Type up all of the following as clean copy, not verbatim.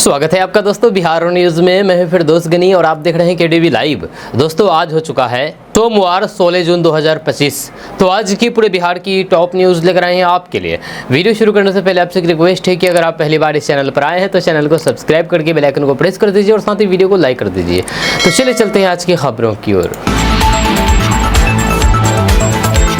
स्वागत है आपका दोस्तों बिहार न्यूज़ में। मैं फिर दोस्त गनी और आप देख रहे हैं केडीवी लाइव। दोस्तों आज हो चुका है सोमवार 16 जून 2025। तो आज की पूरे बिहार की टॉप न्यूज़ लेकर आए हैं आपके लिए। वीडियो शुरू करने से पहले आपसे एक रिक्वेस्ट है कि अगर आप पहली बार इस चैनल पर आए हैं तो चैनल को सब्सक्राइब करके बेल आइकन को प्रेस कर दीजिए और साथ ही वीडियो को लाइक कर दीजिए। तो चलिए चलते हैं आज की खबरों की ओर।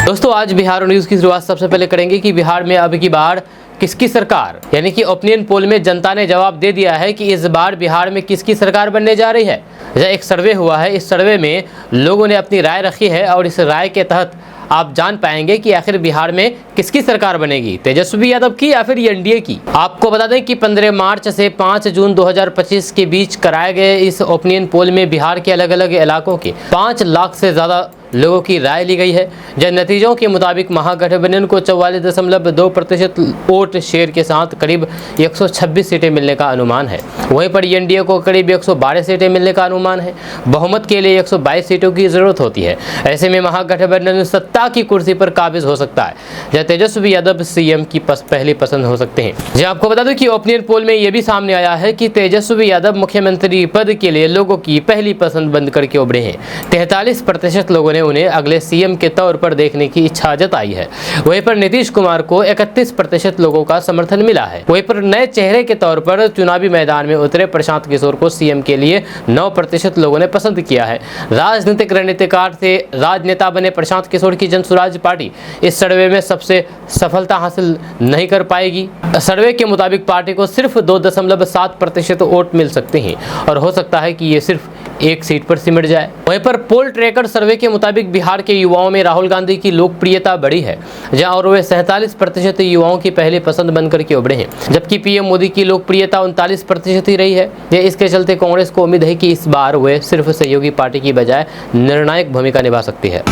दोस्तों आज बिहार न्यूज़ की शुरुआत सबसे पहले करेंगे कि बिहार में अब की बार किसकी सरकार, यानी कि ओपिनियन पोल में जनता ने जवाब दे दिया है कि इस बार बिहार में किसकी सरकार बनने जा रही है। एक सर्वे हुआ है, इस सर्वे में लोगों ने अपनी राय रखी है और इस राय के तहत आप जान पाएंगे कि आखिर बिहार में किसकी सरकार बनेगी, तेजस्वी यादव की या फिर एनडीए की। आपको बता दें कि 15 मार्च से 5 जून 2025 के बीच कराए गए इस ओपिनियन पोल में बिहार के अलग अलग इलाकों के 5 लाख से ज़्यादा लोगों की राय ली गई है। जिन नतीजों के मुताबिक महागठबंधन को 44.2% वोट शेयर के साथ करीब 126 सीटें मिलने का अनुमान है। वहीं पर एनडीए को करीब 112 सीटें मिलने का अनुमान है। बहुमत के लिए 122 सीटों की जरूरत होती है। ऐसे में महागठबंधन सत्ता की कुर्सी पर काबिज हो सकता है, जहाँ तेजस्वी यादव सीएम की पहली पसंद हो सकते हैं। जी आपको बता दूं कि ओपिनियन पोल में यह भी सामने आया है कि तेजस्वी यादव मुख्यमंत्री पद के लिए लोगों की पहली पसंद बन करके उभरे हैं। 43% लोगों ने उन्हें अगले सीएम के तौर पर देखने की इच्छा जताई है। वहीं पर नीतीश कुमार को 31% लोगों का समर्थन मिला है। वहीं पर नए चेहरे के तौर पर चुनावी मैदान में उतरे प्रशांत किशोर को सीएम के लिए 9% लोगों ने पसंद किया है। राजनीतिक रणनीतिकार से राजनेता बने प्रशांत किशोर की जनसुराज पार्टी इस सर्वे में सबसे सफलता हासिल नहीं कर पाएगी। सर्वे के मुताबिक पार्टी को सिर्फ 2.7% वोट मिल सकते हैं और हो सकता है कि ये सिर्फ एक सीट पर सिमट जाए। वहीं पर पोल ट्रैकर सर्वे के मुताबिक बिहार के युवाओं में राहुल गांधी की लोकप्रियता बढ़ी है, जहां और वे 47% युवाओं की पहली पसंद बनकर के उभरे हैं, जबकि पीएम मोदी की लोकप्रियता 39% ही रही है। इसके चलते कांग्रेस को उम्मीद है कि इस बार वे सिर्फ सहयोगी पार्टी की बजाय निर्णायक भूमिका निभा सकती है।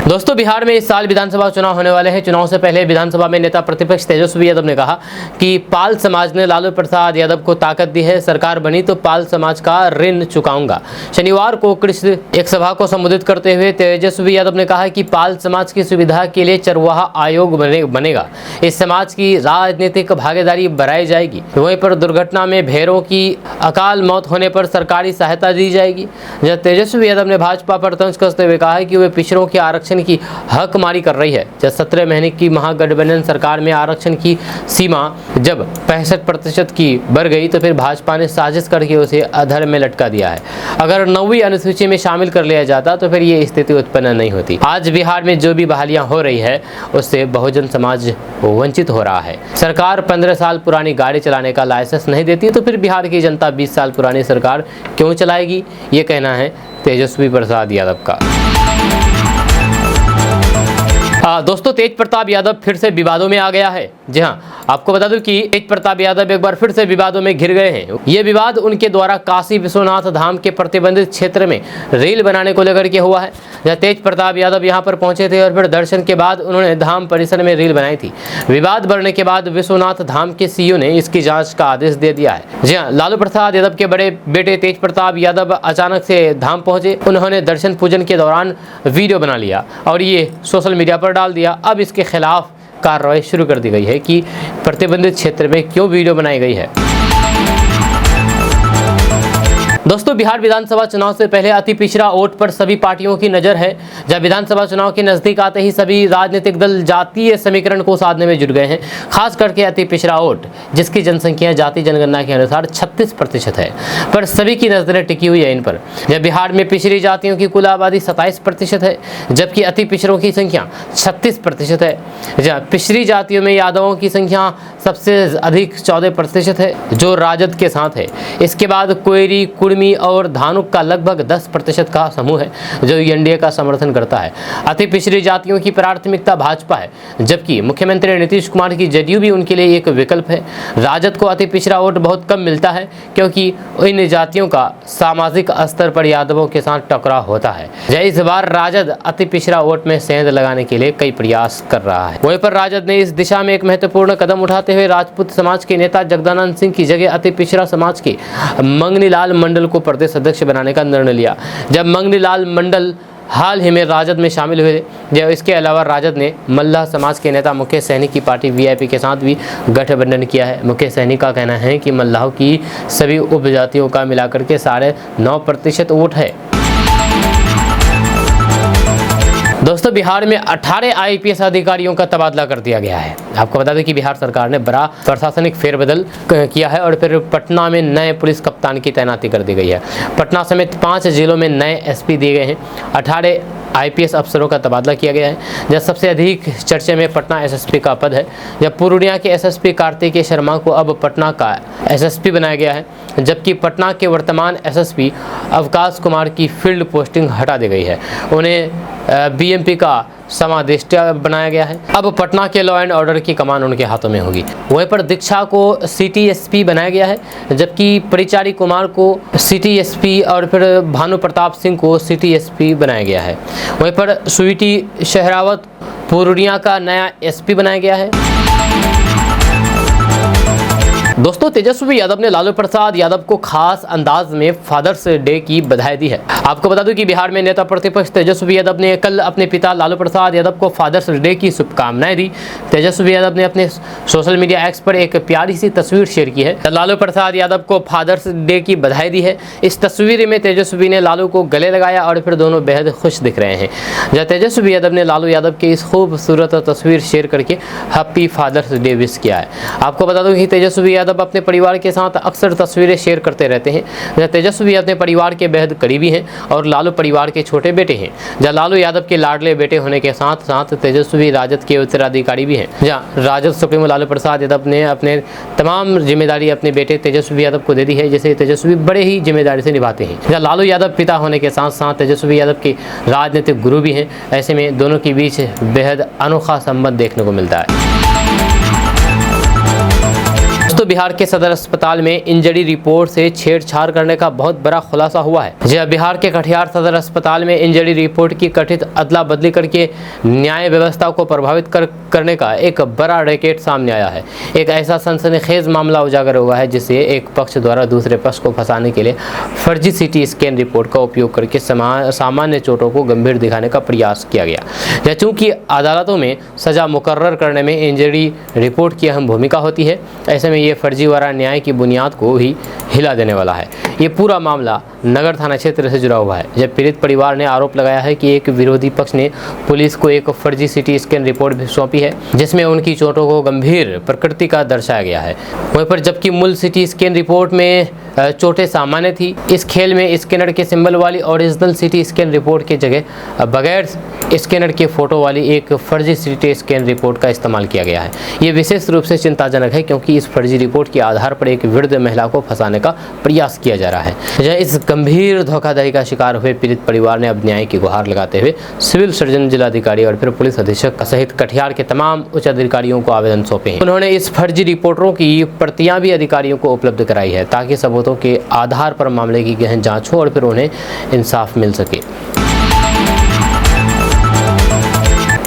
दोस्तों बिहार में इस साल विधानसभा चुनाव होने वाले हैं। चुनाव से पहले विधानसभा में नेता प्रतिपक्ष तेजस्वी यादव ने कहा कि पाल समाज ने लालू प्रसाद यादव को ताकत दी है, सरकार बनी तो पाल समाज का ऋण चुकाऊंगा। शनिवार को कृष्ण एक सभा को संबोधित करते हुए तेजस्वी यादव ने कहा कि पाल समाज की सुविधा के लिए चरवाहा आयोग बनेगा। इस समाज की राजनीतिक भागीदारी बढ़ाई जाएगी। वहीं पर दुर्घटना में भेड़ों की अकाल मौत होने पर सरकारी सहायता दी जाएगी। जब तेजस्वी यादव ने भाजपा पर तंज कसते हुए कहा कि वे पिछड़ों के आरक्षण की हकमारी कर रही है। जब 17 महीने की महागठबंधन सरकार में आरक्षण की सीमा जब 65% की बढ़ गई तो फिर भाजपा ने साजिश करके उसे अधर में लटका दिया है। अगर 9वीं अनुसूची में शामिल कर लिया जाता तो फिर ये स्थिति उत्पन्न नहीं होती। आज बिहार में जो भी बहालियां हो रही है उससे बहुजन समाज वंचित हो रहा है। सरकार 15 साल पुरानी गाड़ी चलाने का लाइसेंस नहीं देती तो फिर बिहार की जनता 20 साल पुरानी सरकार क्यों चलाएगी, ये कहना है तेजस्वी प्रसाद यादव का। दोस्तों तेज प्रताप यादव फिर से विवादों में आ गया है। जी हाँ, आपको बता दूं कि तेज प्रताप यादव एक बार फिर से विवादों में घिर गए हैं। ये विवाद उनके द्वारा काशी विश्वनाथ धाम के प्रतिबंधित क्षेत्र में रेल बनाने को लेकर के हुआ है। जहाँ तेज प्रताप यादव यहां पर पहुंचे थे और फिर दर्शन के बाद उन्होंने धाम परिसर में रेल बनाई थी। विवाद बढ़ने के बाद विश्वनाथ धाम के सीईओ ने इसकी जाँच का आदेश दे दिया है। जी हाँ, लालू प्रसाद यादव के बड़े बेटे तेज प्रताप यादव अचानक से धाम पहुंचे। उन्होंने दर्शन पूजन के दौरान वीडियो बना लिया और ये सोशल मीडिया पर डाल दिया। अब इसके खिलाफ कार्रवाई शुरू कर दी गई है कि प्रतिबंधित क्षेत्र में क्यों वीडियो बनाई गई है। दोस्तों बिहार विधानसभा चुनाव से पहले अति पिछड़ा वोट पर सभी पार्टियों की नज़र है। जब विधानसभा चुनाव के नज़दीक आते ही सभी राजनीतिक दल जातीय समीकरण को साधने में जुट गए हैं। खास करके अति पिछड़ा वोट, जिसकी जनसंख्या जाति जनगणना के अनुसार 36% है, पर सभी की नजरें टिकी हुई है इन पर। जब बिहार में पिछड़ी जातियों की कुल आबादी 27% है, जबकि अति पिछड़ों की संख्या 36% है। जब पिछड़ी जातियों में यादवों की संख्या सबसे अधिक 14% है, जो राजद के साथ है। इसके बाद कोयरी, कुर्मी और धानुक का लगभग 10% का समूह है, जो एनडीए का समर्थन करता है। अति पिछड़ी जातियों की प्राथमिकता भाजपा है, जबकि मुख्यमंत्री नीतीश कुमार की जदयू भी उनके लिए एक विकल्प है। राजद को अति पिछड़ा वोट बहुत कम मिलता है, क्योंकि इन जातियों का सामाजिक स्तर पर यादवों के साथ टकराव होता है। इस बार राजद अति पिछड़ा वोट में सेंध लगाने के लिए कई प्रयास कर रहा है। वहीं पर राजद ने इस दिशा में एक महत्वपूर्ण कदम उठाते हुए राजपूत समाज के नेता जगदानंद सिंह की जगह अति पिछड़ा समाज के मंगनी लाल मंडल को प्रदेश अध्यक्ष बनाने का निर्णय लिया। जब मंगनी लाल मंडल हाल ही में राजद में शामिल हुए थे। इसके अलावा राजद ने मल्लाह समाज के नेता मुकेश सहनी की पार्टी वीआईपी के साथ भी गठबंधन किया है। मुकेश सहनी का कहना है कि मल्लाहों की सभी उपजातियों का मिलाकर के 9.5% वोट है। दोस्तों, बिहार में 18 आईपीएस अधिकारियों का तबादला कर दिया गया है। आपको बता दें कि बिहार सरकार ने बड़ा प्रशासनिक फेरबदल किया है और फिर पटना में नए पुलिस कप्तान की तैनाती कर दी गई है। पटना समेत 5 जिलों में नए एसपी दिए गए हैं। 18 आईपीएस अफसरों का तबादला किया गया है। जब सबसे अधिक चर्चे में पटना एसएसपी का पद है, जब पूर्णिया के एसएसपी कार्तिकेय शर्मा को अब पटना का एसएसपी बनाया गया है, जबकि पटना के वर्तमान एसएसपी अवकाश कुमार की फील्ड पोस्टिंग हटा दी गई है। उन्हें बीएमपी का समादेष्टा बनाया गया है। अब पटना के लॉ एंड ऑर्डर की कमान उनके हाथों में होगी। वहीं पर दीक्षा को सिटी एसपी बनाया गया है, जबकि परिचारी कुमार को सिटी एसपी और फिर भानु प्रताप सिंह को सिटी एसपी बनाया गया है। वहीं पर स्वीटी शेहरावत पूर्णिया का नया एसपी बनाया गया है। दोस्तों, तेजस्वी यादव ने लालू प्रसाद यादव को खास अंदाज में फादर्स डे की बधाई दी है। आपको बता दूं कि बिहार में नेता प्रतिपक्ष तेजस्वी यादव ने कल अपने पिता लालू प्रसाद यादव को फादर्स डे की शुभकामनाएं दी। तेजस्वी यादव ने अपने सोशल मीडिया एक्स पर एक प्यारी सी तस्वीर शेयर की है। लालू प्रसाद यादव को फादर्स डे की बधाई दी है। इस तस्वीर में तेजस्वी ने लालू को गले लगाया और फिर दोनों बेहद खुश दिख रहे हैं। जब तेजस्वी यादव ने लालू यादव की इस खूबसूरत तस्वीर शेयर करके हैप्पी फादर्स डे विश किया है। आपको बता दूं कि तेजस्वी यादव अपने परिवार के साथ अक्सर तस्वीरें शेयर करते रहते हैं। तेजस्वी अपने परिवार के बेहद करीबी हैं और लालू परिवार के छोटे बेटे हैं। जहाँ लालू यादव के लाडले बेटे होने के साथ साथ तेजस्वी राजद के उत्तराधिकारी भी हैं। जहाँ राजद सुप्रीमो लालू प्रसाद यादव ने अपने तमाम जिम्मेदारी अपने बेटे तेजस्वी यादव को दे दी है, जिसे तेजस्वी बड़े ही जिम्मेदारी से निभाते हैं। जहाँ लालू यादव पिता होने के साथ साथ तेजस्वी यादव के राजनीतिक गुरु भी हैं। ऐसे में दोनों के बीच बेहद अनोखा संबंध देखने को मिलता है। दोस्तों, बिहार के सदर अस्पताल में इंजरी रिपोर्ट से छेड़छाड़ करने का बहुत बड़ा खुलासा हुआ है। जी, बिहार के कटिहार सदर अस्पताल में इंजरी रिपोर्ट की कथित अदला बदली करके न्याय व्यवस्था को प्रभावित करने का एक बड़ा रैकेट सामने आया है। एक ऐसा सनसनीखेज मामला उजागर हुआ है जिससे एक पक्ष द्वारा दूसरे पक्ष को फंसाने के लिए फर्जी सीटी स्कैन रिपोर्ट का उपयोग करके सामान्य चोटों को गंभीर दिखाने का प्रयास किया गया। चूँकि अदालतों में सजा मुकर्रर करने में इंजरी रिपोर्ट की अहम भूमिका होती है, ऐसे में ये फर्जीवाड़ा न्याय की बुनियाद को ही हिला देने वाला है। ये पूरा मामला नगर थाना क्षेत्र से जुड़ा हुआ है। जब पीड़ित परिवार ने आरोप लगाया है कि एक विरोधी पक्ष ने पुलिस को एक फर्जी सीटी स्कैन रिपोर्ट भी सौंपी है, जिसमें उनकी चोटों को गंभीर प्रकृति का दर्शाया गया है। वहीं पर जबकि मूल सीटी स्कैन रिपोर्ट में चोटें सामान्य थी, इस खेल में स्कैनर के सिंबल वाली ओरिजिनल सीटी स्कैन रिपोर्ट की जगह बगैर स्कैनर के फोटो वाली एक फर्जी सीटी स्कैन रिपोर्ट का इस्तेमाल किया गया है। ये विशेष रूप से चिंताजनक है, क्योंकि इस फर्जी रिपोर्ट के आधार पर एक वृद्ध महिला को फंसाने का प्रयास किया जा रहा है। इस गंभीर धोखाधड़ी का शिकार हुए पीड़ित परिवार ने अब न्याय की गुहार लगाते हुए सिविल सर्जन, जिलाधिकारी और फिर पुलिस अधीक्षक सहित कटिहार के तमाम उच्च अधिकारियों को आवेदन सौंपे हैं। उन्होंने इस फर्जी रिपोर्टों की प्रतियां भी अधिकारियों को उपलब्ध कराई है, ताकि सबूतों के आधार पर मामले की गहन जांच हो और फिर उन्हें इंसाफ मिल सके।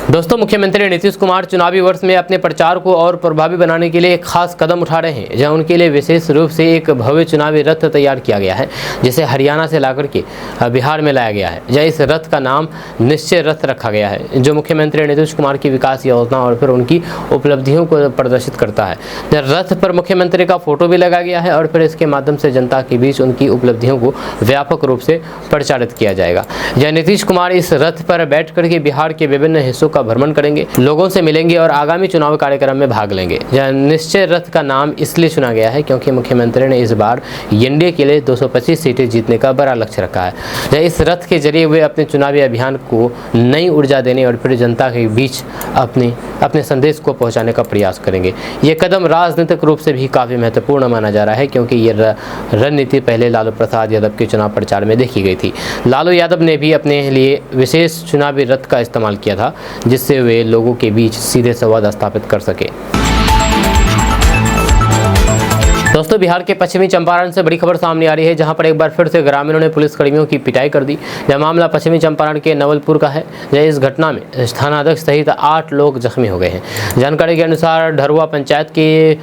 दोस्तों, मुख्यमंत्री नीतीश कुमार चुनावी वर्ष में अपने प्रचार को और प्रभावी बनाने के लिए एक खास कदम उठा रहे हैं, जहां उनके लिए विशेष रूप से एक भव्य चुनावी रथ तैयार किया गया है, जिसे हरियाणा से लाकर के बिहार में लाया गया है। जहाँ इस रथ का नाम निश्चय रथ रखा गया है, जो मुख्यमंत्री नीतीश कुमार की विकास योजना और फिर उनकी उपलब्धियों को प्रदर्शित करता है। रथ पर मुख्यमंत्री का फोटो भी लगा गया है और फिर इसके माध्यम से जनता के बीच उनकी उपलब्धियों को व्यापक रूप से प्रचारित किया जाएगा। जहाँ नीतीश कुमार इस रथ पर बैठ करके बिहार के विभिन्न हिस्सों का भ्रमण करेंगे, लोगों से मिलेंगे और आगामी चुनाव कार्यक्रम में भाग लेंगे। यह निश्चय रथ का नाम इसलिए चुना गया है क्योंकि मुख्यमंत्री ने इस बार एनडीए के लिए 225 सीटें जीतने का बड़ा लक्ष्य रखा है। इस रथ के जरिए वे अपने चुनावी अभियान को नई ऊर्जा देने और फिर जनता के बीच अपने संदेश को पहुंचाने का प्रयास करेंगे। ये कदम राजनीतिक रूप से भी काफ़ी महत्वपूर्ण माना जा रहा है, क्योंकि ये रणनीति पहले लालू प्रसाद यादव के चुनाव प्रचार में देखी गई थी। लालू यादव ने भी अपने लिए विशेष चुनावी रथ का इस्तेमाल किया था, जिससे वे लोगों के बीच सीधे संवाद स्थापित कर सके। दोस्तों, बिहार के पश्चिमी चंपारण से बड़ी खबर सामने आ रही है, जहां पर एक बार फिर से ग्रामीणों ने पुलिसकर्मियों की पिटाई कर दी। यह मामला पश्चिमी चंपारण के नवलपुर का है। इस घटना में थानाध्यक्ष सहित 8 लोग जख्मी हो गए हैं। जानकारी के अनुसार ढरुआ पंचायत के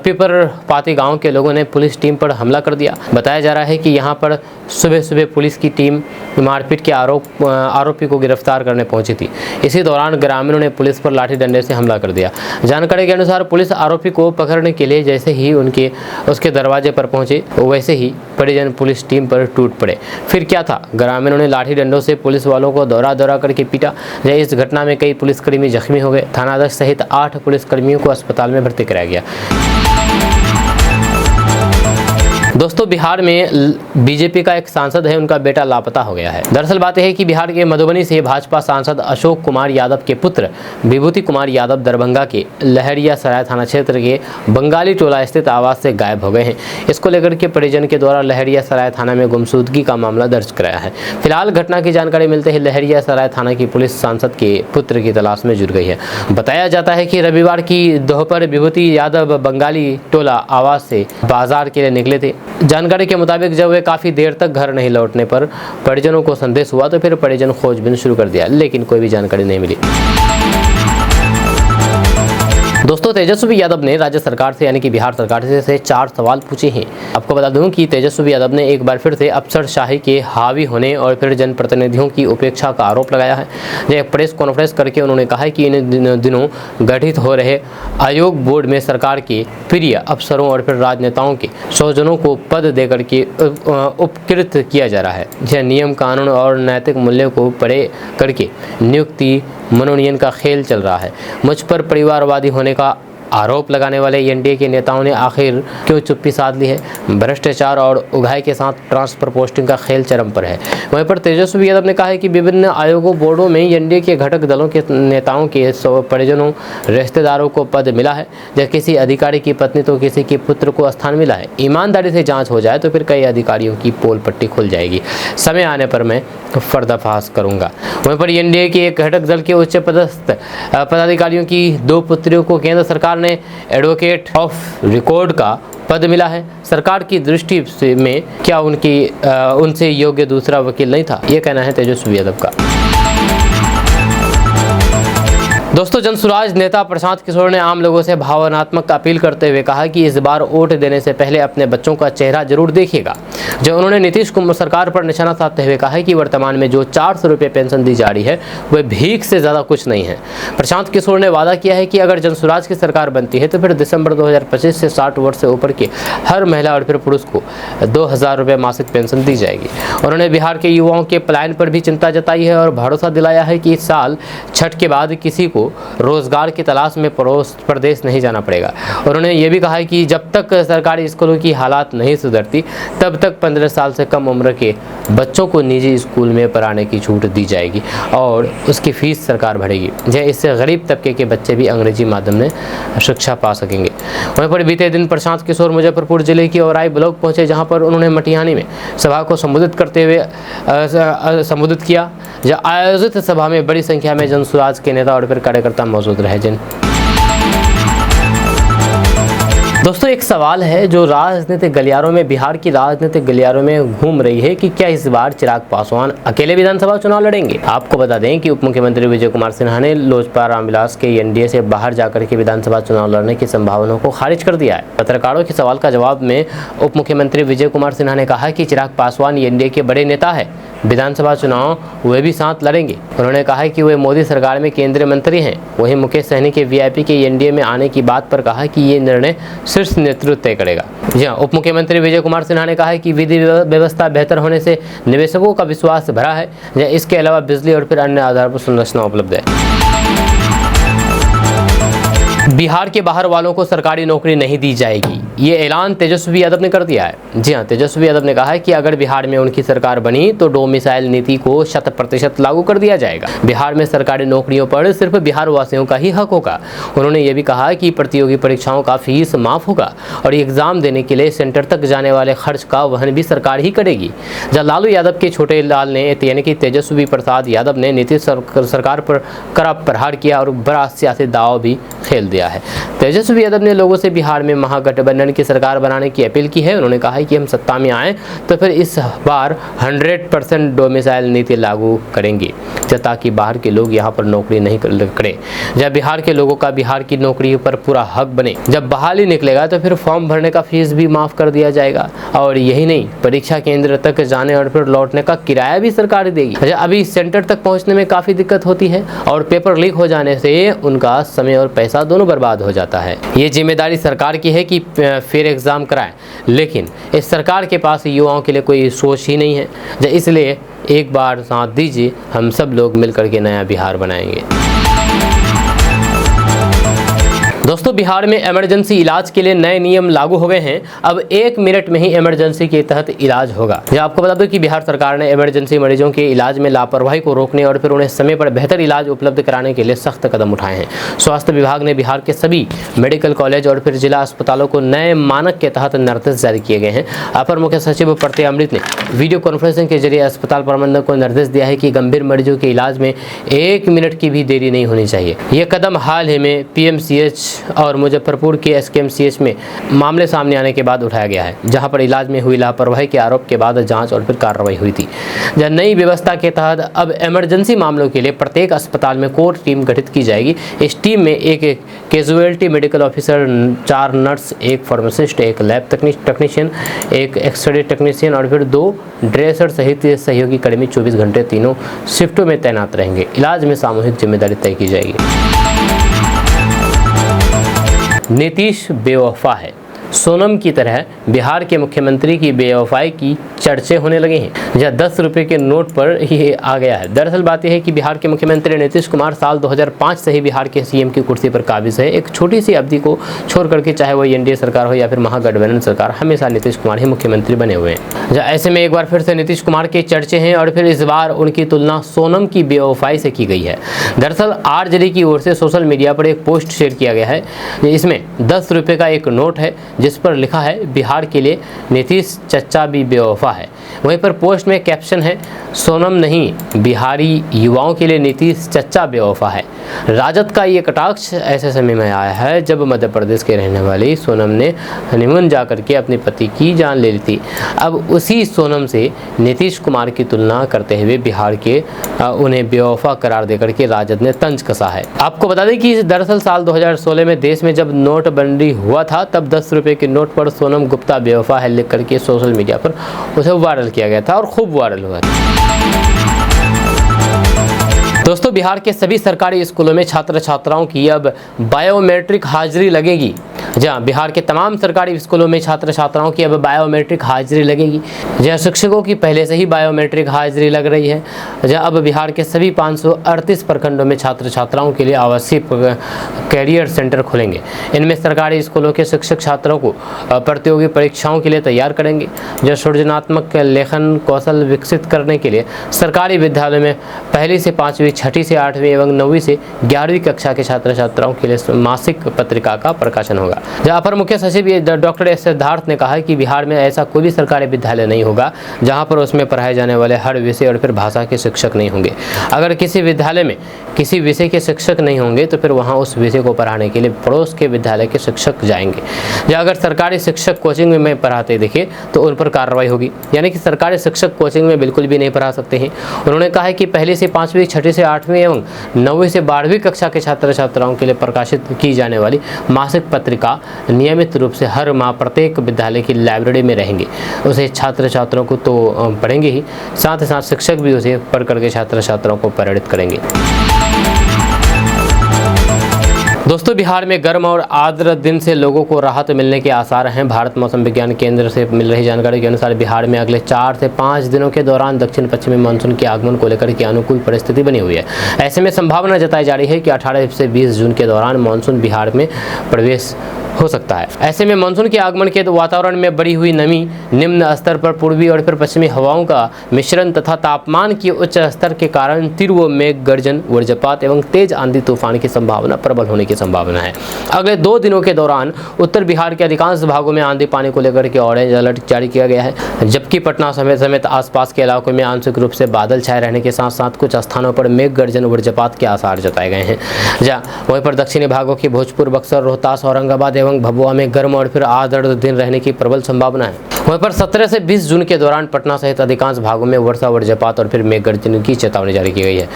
पिपर पाती गांव के लोगों ने पुलिस टीम पर हमला कर दिया। बताया जा रहा है कि यहां पर सुबह सुबह पुलिस की टीम मारपीट के आरोपी को गिरफ्तार करने पहुंची थी। इसी दौरान ग्रामीणों ने पुलिस पर लाठी डंडे से हमला कर दिया। जानकारी के अनुसार पुलिस आरोपी को पकड़ने के लिए जैसे ही उसके दरवाजे पर पहुंचे वैसे ही परिजन पुलिस टीम पर टूट पड़े। फिर क्या था, ग्रामीणों ने लाठी डंडों से पुलिस वालों को दौरा करके पीटा। इस घटना में कई पुलिसकर्मी जख्मी हो गए। थानाध्यक्ष सहित 8 पुलिसकर्मियों को अस्पताल में भर्ती कराया गया। दोस्तों, बिहार में बीजेपी का एक सांसद है, उनका बेटा लापता हो गया है। दरअसल बात यह है कि बिहार के मधुबनी से भाजपा सांसद अशोक कुमार यादव के पुत्र विभूति कुमार यादव दरभंगा के लहरियासराय थाना क्षेत्र के बंगाली टोला स्थित आवास से गायब हो गए हैं। इसको लेकर के परिजन के द्वारा लहरियासराय थाना में गुमशुदगी का मामला दर्ज कराया है। फिलहाल घटना की जानकारी मिलते ही लहरियासराय थाना की पुलिस सांसद के पुत्र की तलाश में जुट गई है। बताया जाता है कि रविवार की दोपहर विभूति यादव बंगाली टोला आवास से बाजार के लिए निकले थे। जानकारी के मुताबिक जब वे काफ़ी देर तक घर नहीं लौटने पर परिजनों को संदेश हुआ तो फिर परिजन खोजबीन शुरू कर दिया, लेकिन कोई भी जानकारी नहीं मिली। दोस्तों, तेजस्वी यादव ने राज्य सरकार से यानी कि बिहार सरकार से 4 सवाल पूछे हैं। आपको बता दूं कि तेजस्वी यादव ने एक बार फिर से अफसरशाही के हावी होने और फिर जनप्रतिनिधियों की उपेक्षा का आरोप लगाया है। एक प्रेस कॉन्फ्रेंस करके उन्होंने कहा है कि इन दिनों गठित हो रहे आयोग बोर्ड में सरकार के प्रिय अफसरों और फिर राजनेताओं के स्वजनों को पद देकर के उपकृत किया जा रहा है। यह नियम कानून और नैतिक मूल्यों को परे करके नियुक्ति मनोनयन का खेल चल रहा है। मुझ पर परिवारवादी होने का आरोप लगाने वाले एनडीए के नेताओं ने आखिर क्यों चुप्पी साध ली है। भ्रष्टाचार और उगाही के साथ ट्रांसफर पोस्टिंग का खेल चरम पर है। वहीं पर तेजस्वी यादव ने कहा है कि विभिन्न आयोगों बोर्डों में एनडीए के घटक दलों के नेताओं के परिजनों रिश्तेदारों को पद मिला है। जब किसी अधिकारी की पत्नी तो किसी के पुत्र को स्थान मिला है। ईमानदारी से जाँच हो जाए तो फिर कई अधिकारियों की पोल पट्टी खुल जाएगी। समय आने पर मैं पर्दाफाश करूंगा। वहीं पर एनडीए के एक घटक दल के उच्च पदस्थ पदाधिकारियों की 2 पुत्रियों को केंद्र सरकार ने एडवोकेट ऑफ रिकॉर्ड का पद मिला है। सरकार की दृष्टि में क्या उनसे योग्य दूसरा वकील नहीं था, ये कहना है तेजस्वी यादव का। दोस्तों, जनसुराज नेता प्रशांत किशोर ने आम लोगों से भावनात्मक अपील करते हुए कहा कि इस बार वोट देने से पहले अपने बच्चों का चेहरा जरूर देखिएगा। जो उन्होंने नीतीश कुमार सरकार पर निशाना साधते हुए कहा है कि वर्तमान में जो 400 रुपये पेंशन दी जा रही है वह भीख से ज़्यादा कुछ नहीं है। प्रशांत किशोर ने वादा किया है कि अगर जनसुराज की सरकार बनती है तो फिर दिसंबर 2025 से 60 वर्ष से ऊपर के हर महिला और फिर पुरुष को 2000 रुपये मासिक पेंशन दी जाएगी। उन्होंने बिहार के युवाओं के पलायन पर भी चिंता जताई है और भरोसा दिलाया है कि इस साल छठ के बाद किसी को रोजगार की तलाश में प्रदेश नहीं जाना पड़ेगा। उन्होंने ये भी कहा है कि जब तक सरकारी स्कूलों की हालात नहीं सुधरती तब तक 15 साल से कम उम्र के बच्चों को निजी स्कूल में पढ़ाने की छूट दी जाएगी और उसकी फीस सरकार भरेगी। इससे गरीब तबके के बच्चे भी अंग्रेजी माध्यम में शिक्षा पा सकेंगे। वहीं पर बीते दिन प्रशांत किशोर मुजफ्फरपुर जिले की औराई ब्लॉक पहुंचे, जहां पर उन्होंने मटिहानी में सभा को संबोधित किया। जब आयोजित सभा में बड़ी संख्या में जनसुराज के नेता और फिर कार्यकर्ता मौजूद रहे। दोस्तों, एक सवाल है जो राजनीतिक गलियारों में, बिहार की राजनीतिक गलियारों में घूम रही है कि क्या इस बार चिराग पासवान अकेले विधानसभा चुनाव लड़ेंगे। आपको बता दें कि उप मुख्यमंत्री विजय कुमार सिन्हा ने लोजपा रामविलास के एनडीए से बाहर जाकर के विधानसभा चुनाव लड़ने की संभावनाओं को खारिज कर दिया है। पत्रकारों के सवाल का जवाब में उप मुख्यमंत्री विजय कुमार सिन्हा ने कहा कि चिराग पासवान एनडीए के बड़े नेता है, विधानसभा चुनाव वे भी साथ लड़ेंगे। उन्होंने कहा कि वे मोदी सरकार में केंद्रीय मंत्री हैं। वहीं मुकेश सहनी के वीआईपी के एनडीए में आने की बात पर कहा कि ये निर्णय शीर्ष नेतृत्व तय करेगा। जी हाँ, उप मुख्यमंत्री विजय कुमार सिन्हा ने कहा है कि विधि व्यवस्था बेहतर होने से निवेशकों का विश्वास बढ़ा है। इसके अलावा बिजली और फिर अन्य आधारभूत संरचना उपलब्ध है। बिहार के बाहर वालों को सरकारी नौकरी नहीं दी जाएगी, ये ऐलान तेजस्वी यादव ने कर दिया है। जी हाँ, तेजस्वी यादव ने कहा है कि अगर बिहार में उनकी सरकार बनी तो डोमिसाइल नीति को 100% लागू कर दिया जाएगा। बिहार में सरकारी नौकरियों पर सिर्फ बिहार वासियों का ही हक होगा। उन्होंने ये भी कहा कि प्रतियोगी परीक्षाओं का फीस माफ होगा और एग्जाम देने के लिए सेंटर तक जाने वाले खर्च का वहन भी सरकार ही करेगी। जब लालू यादव के छोटे लाल ने यानी कि तेजस्वी प्रसाद यादव ने नीतीश सरकार पर कड़ा प्रहार किया और बड़ा सियासी दाव भी खेल दिया। दिया है। तेजस्वी यादव ने लोगों से बिहार में महागठबंधन की सरकार बनाने की अपील की है। उन्होंने कहा है कि हम सत्ता में आए तो फिर इस बार 100% डोमिसाइल नीति लागू करेंगे, ताकि बाहर के लोग यहाँ पर नौकरी नहीं करें। जब बिहार के लोगों का बिहार की नौकरी पर पूरा हक बने, जब बहाली निकलेगा तो फिर फॉर्म भरने का फीस भी माफ कर दिया जाएगा। और यही नहीं, परीक्षा केंद्र तक जाने और फिर लौटने का किराया भी सरकार देगी। अभी सेंटर तक पहुंचने में काफी दिक्कत होती है और पेपर लीक हो जाने से उनका समय और पैसा दोनों बर्बाद हो जाता है। ये जिम्मेदारी सरकार की है कि फिर एग्जाम कराएं, लेकिन इस सरकार के पास युवाओं के लिए कोई सोच ही नहीं है। इसलिए एक बार साथ दीजिए, हम सब लोग मिलकर के नया बिहार बनाएंगे। दोस्तों, बिहार में इमरजेंसी इलाज के लिए नए नियम लागू हो गए हैं। अब 1 मिनट में ही इमरजेंसी के तहत इलाज होगा। आपको बता दूं कि बिहार सरकार ने इमरजेंसी मरीजों के इलाज में लापरवाही को रोकने और फिर उन्हें समय पर बेहतर इलाज उपलब्ध कराने के लिए सख्त कदम उठाए हैं। स्वास्थ्य विभाग ने बिहार के सभी मेडिकल कॉलेज और फिर जिला अस्पतालों को नए मानक के तहत निर्देश जारी किए गए हैं। अपर मुख्य सचिव प्रत्यय अमृत ने वीडियो कॉन्फ्रेंसिंग के जरिए अस्पताल प्रबंधक को निर्देश दिया है कि गंभीर मरीजों के इलाज में 1 मिनट की भी देरी नहीं होनी चाहिए। यह कदम हाल ही में PMCH और मुजफ्फरपुर के SKMCH में मामले सामने आने के बाद उठाया गया है, जहां पर इलाज में हुई लापरवाही के आरोप के बाद जांच और फिर कार्रवाई हुई थी। नई व्यवस्था के तहत अब इमरजेंसी मामलों के लिए प्रत्येक अस्पताल में कोर टीम गठित की जाएगी। इस टीम में एक casualty medical officer, 4 nurse, 1 pharmacist, 1 lab technician, 1 x-ray technician और फिर 2 ड्रेसर सहित सहयोगी कर्मी 24 घंटे तीनों शिफ्टों में तैनात रहेंगे। इलाज में सामूहिक जिम्मेदारी तय की जाएगी। नीतीश बेवफा है। सोनम की तरह बिहार के मुख्यमंत्री की बेवफाई की चर्चे होने लगे हैं। जहाँ 10 रुपये के नोट पर ये आ गया है। दरअसल बात यह है कि बिहार के मुख्यमंत्री नीतीश कुमार साल 2005 से ही बिहार के CM की कुर्सी पर काबिज है। एक छोटी सी अवधि को छोड़ करके, चाहे वो NDA सरकार हो या फिर महागठबंधन सरकार, हमेशा नीतीश कुमार ही मुख्यमंत्री बने हुए हैं। ऐसे में एक बार फिर से नीतीश कुमार के चर्चे हैं और फिर इस बार उनकी तुलना सोनम की बेवफाई से की गई है। दरअसल RJD की ओर से सोशल मीडिया पर एक पोस्ट शेयर किया गया है। इसमें 10 रुपये का एक नोट है जिस पर लिखा है, बिहार के लिए नीतीश चच्चा भी बेवफा है। वहीं पर पोस्ट में कैप्शन है, सोनम नहीं, बिहारी युवाओं के लिए नीतीश चच्चा बेवफा है। राजद का ये कटाक्ष ऐसे समय में आया है जब मध्य प्रदेश के रहने वाली सोनम ने हनीमून जाकर के अपने पति की जान ले ली थी। अब उसी सोनम से नीतीश कुमार की तुलना करते हुए बिहार के उन्हें बेवफा करार देकर के राजद ने तंज कसा है। आपको बता दें कि दरअसल साल 2016 में देश में जब नोटबंदी हुआ था, तब 10 रुपये के नोट पर सोनम गुप्ता बेवफा है लिख करके सोशल मीडिया पर उसे वायरल किया गया था और खूब वायरल हुआ था। दोस्तों, बिहार के सभी सरकारी स्कूलों में छात्र छात्राओं की अब बायोमेट्रिक हाजिरी लगेगी। जहाँ बिहार के तमाम सरकारी स्कूलों में छात्र छात्राओं की अब बायोमेट्रिक हाजिरी लगेगी। जहाँ शिक्षकों की पहले से ही बायोमेट्रिक हाजिरी लग रही है। जहाँ अब बिहार के सभी 538 प्रखंडों में छात्र छात्राओं के लिए आवासीय कैरियर सेंटर खुलेंगे। इनमें सरकारी स्कूलों के शिक्षक छात्रों को प्रतियोगी परीक्षाओं के लिए तैयार करेंगे। जो सृजनात्मक लेखन कौशल विकसित करने के लिए सरकारी विद्यालयों में 1ली से 5वीं, 6ठी से 8वीं एवं 9वीं से 11वीं कक्षा के छात्र छात्राओं के लिए मासिक पत्रिका का प्रकाशन होगा। जहाँ अपर मुख्य सचिव डॉक्टर एस सिद्धार्थ ने कहा है कि बिहार में ऐसा कोई भी सरकारी विद्यालय नहीं होगा जहाँ पर उसमें पढ़ाए जाने वाले हर विषय और फिर भाषा के शिक्षक नहीं होंगे। अगर किसी विद्यालय में किसी विषय के शिक्षक नहीं होंगे तो फिर वहाँ उस विषय को पढ़ाने के लिए पड़ोस के विद्यालय के शिक्षक जाएंगे। या अगर सरकारी शिक्षक कोचिंग में पढ़ाते दिखे तो उन पर कार्रवाई होगी। यानी कि सरकारी शिक्षक कोचिंग में बिल्कुल भी नहीं पढ़ा सकते हैं। उन्होंने कहा है कि 1ली से 5वीं, 6ठी से 8वीं एवं 9वीं से 12वीं कक्षा के छात्र छात्राओं के लिए प्रकाशित की जाने वाली मासिक पत्रिका नियमित रूप से हर माह प्रत्येक विद्यालय की लाइब्रेरी में रहेंगे। उसे छात्र छात्राओं को तो पढ़ेंगे ही, साथ ही साथ शिक्षक भी उसे पढ़ करके छात्र छात्राओं को प्रेरित करेंगे। दोस्तों, बिहार में गर्म और आर्द्र दिन से लोगों को राहत मिलने के आसार हैं। भारत मौसम विज्ञान केंद्र से मिल रही जानकारी के अनुसार बिहार में अगले 4 से 5 दिनों के दौरान दक्षिण पश्चिमी मानसून के आगमन को लेकर के अनुकूल परिस्थिति बनी हुई है। ऐसे में संभावना जताई जा रही है कि 18 से 20 जून के दौरान मानसून बिहार में प्रवेश हो सकता है। ऐसे में मानसून के आगमन के वातावरण में बढ़ी हुई नमी, निम्न स्तर पर पूर्वी और फिर पश्चिमी हवाओं का मिश्रण तथा तापमान की उच्च स्तर के कारण तीव्र मेघ गर्जन, वज्रपात एवं तेज आंधी तूफान की संभावना प्रबल होने के संभावना है। अगले 2 दिनों के दौरान उत्तर बिहार के अधिकांश भागों में आंधी पानी को लेकर के ऑरेंज अलर्ट जारी किया गया है, जबकि पटना समेत आसपास के इलाकों में आंशिक रूप से बादल छाए रहने के साथ साथ कुछ स्थानों पर मेघ गर्जन वज्रपात के आसार जताए गए हैं। वहीं पर दक्षिणी भागों के भोजपुर, बक्सर, रोहतास, औरंगाबाद एवं भभुआ में गर्म और फिर आर्द्र दिन रहने की प्रबल संभावना है। वहीं पर 17 से 20 जून के दौरान पटना सहित अधिकांश भागों में वर्षा, वज्रपात और फिर मेघ गर्जन की चेतावनी जारी की गई है।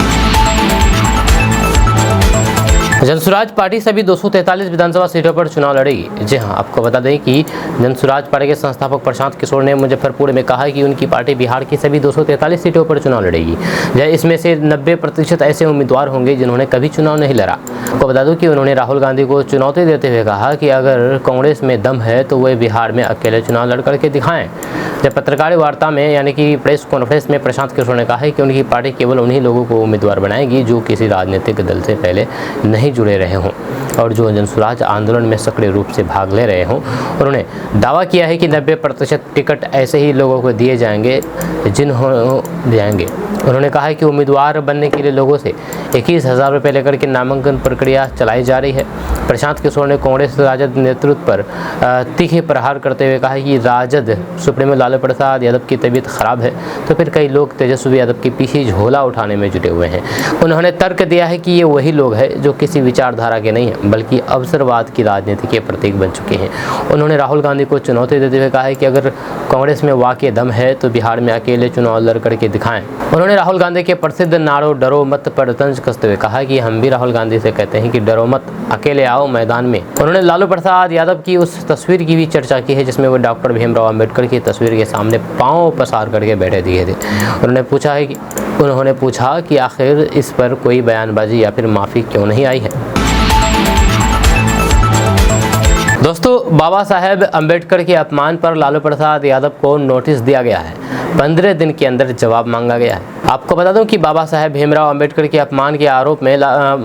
जनसुराज पार्टी सभी 243 विधानसभा सीटों पर चुनाव लड़ेगी। जी हां, आपको बता दें कि जनसुराज पार्टी के संस्थापक प्रशांत किशोर ने मुजफ्फरपुर में कहा कि उनकी पार्टी बिहार की सभी 243 सीटों पर चुनाव लड़ेगी। इसमें से 90% ऐसे उम्मीदवार होंगे जिन्होंने कभी चुनाव नहीं लड़ा। आपको बता दूं कि उन्होंने राहुल गांधी को चुनौती देते हुए कहा कि अगर कांग्रेस में दम है तो वे बिहार में अकेले चुनाव लड़ करके दिखाएं। जब पत्रकार वार्ता में यानी कि प्रेस कॉन्फ्रेंस में प्रशांत किशोर ने कहा है कि उनकी पार्टी केवल उन्हीं लोगों को उम्मीदवार बनाएगी जो किसी राजनीतिक दल से पहले नहीं जुड़े रहे हों और जो जनसुराज आंदोलन में सक्रिय रूप से भाग ले रहे हों। उन्होंने दावा किया है कि 90% टिकट ऐसे ही लोगों को दिए जाएंगे जाएंगे। उन्होंने कहा है कि उम्मीदवार बनने के लिए लोगों से 21,000 रुपये लेकर के नामांकन प्रक्रिया चलाई जा रही है। प्रशांत किशोर ने कांग्रेस राजद नेतृत्व पर तीखे प्रहार करते हुए कहा कि राजद सुप्रीमो लालू प्रसाद यादव की तबीयत खराब है तो फिर कई लोग तेजस्वी यादव के पीछे झोला उठाने में जुटे हुए हैं। उन्होंने तर्क दिया है कि ये वही लोग हैं जो किसी विचारधारा के नहीं हैं बल्कि अवसरवाद की राजनीति के प्रतीक बन चुके हैं। उन्होंने राहुल गांधी को चुनौती देते हुए कहा है कि अगर कांग्रेस में वाकई दम है तो बिहार में अकेले चुनाव लड़ करके दिखाएं। उन्होंने राहुल गांधी के प्रसिद्ध नारों डरो मत पर तंज कसते हुए कहा कि हम भी राहुल गांधी से कहते हैं कि डरो मत, अकेले आओ मैदान में। उन्होंने लालू प्रसाद यादव की उस तस्वीर की भी चर्चा की है जिसमें वो डॉक्टर भीमराव अंबेडकर की तस्वीर के सामने पांव पसार करके बैठे दिए थे। उन्होंने पूछा कि आखिर इस पर कोई बयानबाजी या फिर माफ़ी क्यों नहीं आई है। दोस्तों, बाबा साहेब अंबेडकर के अपमान पर लालू प्रसाद यादव को नोटिस दिया गया है। 15 दिन के अंदर जवाब मांगा गया है। आपको बता दूं कि बाबा साहेब भीमराव अंबेडकर के अपमान के आरोप में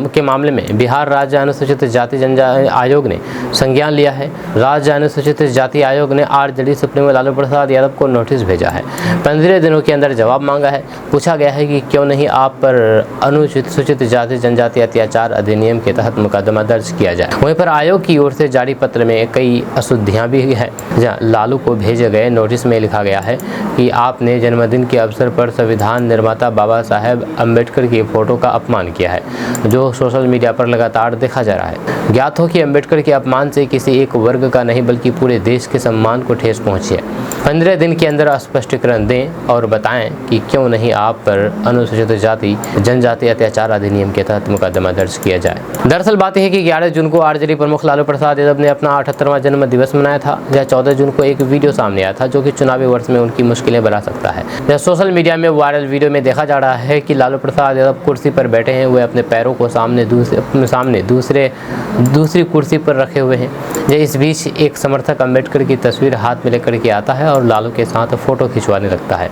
के मामले में बिहार राज्य अनुसूचित जाति जनजाति आयोग ने संज्ञान लिया है। राज्य अनुसूचित जाति आयोग ने आरजेडी सुप्रीमो लालू प्रसाद यादव को नोटिस भेजा है। 15 दिनों के अंदर जवाब मांगा है। पूछा गया है कि क्यों नहीं आप पर अनुसूचित जाति जनजाति अत्याचार अधिनियम के तहत मुकदमा दर्ज किया जाए। वहीं पर आयोग की ओर से जारी पत्र में कई अशुद्धियां भी है। जहाँ लालू को भेजे गए नोटिस में लिखा गया है कि आपने जन्मदिन के अवसर पर संविधान निर्माता बाबा साहेब अंबेडकर की फोटो का अपमान किया है, जो सोशल मीडिया पर लगातार देखा जा रहा है। ज्ञात हो कि अंबेडकर के अपमान से किसी एक वर्ग का नहीं बल्कि पूरे देश के सम्मान को ठेस पहुंची है। 15 दिन के अंदर स्पष्टीकरण दें और बताएं कि क्यों नहीं आप पर अनुसूचित जाति जनजाति अत्याचार अधिनियम के तहत मुकदमा दर्ज किया जाए। दरअसल बात यह है कि 11 जून को आरजेडी प्रमुख लालू प्रसाद यादव ने अपना 78वां जन्म दिवस मनाया था। जहाँ 14 जून को एक वीडियो सामने आया था जो कि चुनावी वर्ष में उनकी मुश्किलें बढ़ा सकता है। जहाँ सोशल मीडिया में वायरल वीडियो में देखा जा रहा है कि लालू प्रसाद यादव कुर्सी पर बैठे हैं, वे अपने पैरों को दूसरी कुर्सी पर रखे हुए हैं। इस बीच एक समर्थक अंबेडकर की तस्वीर हाथ में लेकर के आता है और लालू के साथ फोटो खिंचवाने लगता है।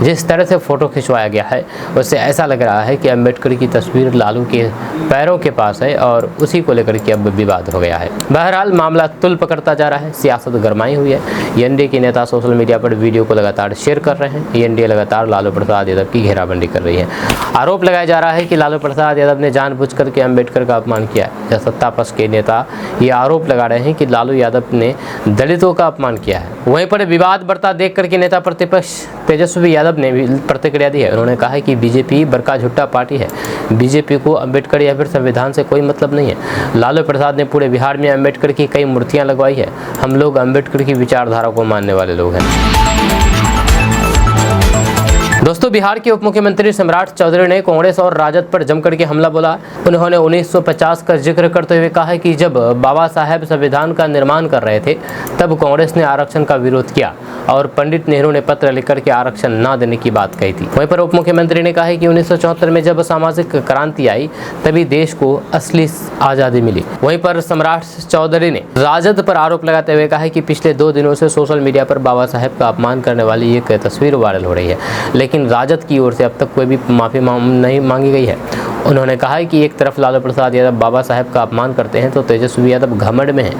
जिस तरह से फोटो खिंचवाया गया है उससे ऐसा लग रहा है कि अंबेडकर की तस्वीर लालू के पैरों के पास है और उसी को लेकर के अब विवाद हो गया है। बहरहाल मामला तुल पकड़ता जा रहा है, सियासत गरमाई हुई है। एनडीए के नेता सोशल मीडिया पर वीडियो को लगातार शेयर कर रहे हैं। एनडीए लगातार लालू प्रसाद यादव की घेराबंदी कर रही है। आरोप लगाया जा रहा है कि लालू प्रसाद यादव ने जानबूझकर के अंबेडकर का अपमान किया है। सत्ता पक्ष के नेता ये आरोप लगा रहे हैं कि लालू यादव ने दलितों का अपमान किया है। वहीं पर विवाद बढ़ता देख करके नेता प्रतिपक्ष तेजस्वी यादव ने भी प्रतिक्रिया दी है। उन्होंने कहा है कि बीजेपी बड़का झुट्टा पार्टी है। बीजेपी को अंबेडकर या फिर संविधान से कोई मतलब नहीं है। लालू प्रसाद ने पूरे बिहार में अंबेडकर की कई मूर्तियां लगवाई है। हम लोग अंबेडकर की विचारधारा को मानने वाले लोग हैं। दोस्तों, बिहार के उप मुख्यमंत्री सम्राट चौधरी ने कांग्रेस और राजद पर जमकर के हमला बोला। उन्होंने 1950 का जिक्र करते हुए कहा है कि जब बाबा साहेब संविधान का निर्माण कर रहे थे तब कांग्रेस ने आरक्षण का विरोध किया और पंडित नेहरू ने पत्र लिखकर के आरक्षण न देने की बात कही थी। वहीं पर उप मुख्यमंत्री ने कहा है कि 1974 में जब सामाजिक क्रांति आई तभी देश को असली आज़ादी मिली। वहीं पर सम्राट चौधरी ने राजद पर आरोप लगाते हुए कहा है कि पिछले 2 दिनों से सोशल मीडिया पर बाबा साहेब का अपमान करने वाली एक तस्वीर वायरल हो रही है, लेकिन राजद की ओर से अब तक कोई भी माफ़ी नहीं मांगी गई है। उन्होंने कहा है कि एक तरफ लालू प्रसाद यादव बाबा साहेब का अपमान करते हैं तो तेजस्वी यादव घमंड में हैं।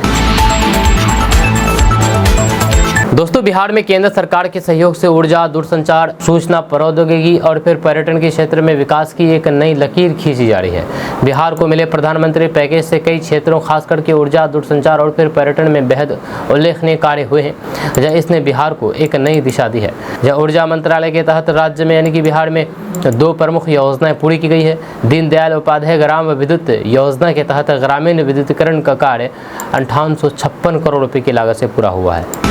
दोस्तों, बिहार में केंद्र सरकार के सहयोग से ऊर्जा, दूरसंचार, सूचना प्रौद्योगिकी और फिर पर्यटन के क्षेत्र में विकास की एक नई लकीर खींची जा रही है। बिहार को मिले प्रधानमंत्री पैकेज से कई क्षेत्रों, खास करके ऊर्जा, दूरसंचार और फिर पर्यटन में बेहद उल्लेखनीय कार्य हुए हैं, जहाँ इसने बिहार को एक नई दिशा दी है। जहाँ ऊर्जा मंत्रालय के तहत राज्य में यानी कि बिहार में 2 प्रमुख योजनाएं पूरी की गई है। दीनदयाल उपाध्याय ग्राम विद्युत योजना के तहत ग्रामीण विद्युतीकरण का कार्य 5856 करोड़ रुपए की लागत से पूरा हुआ है।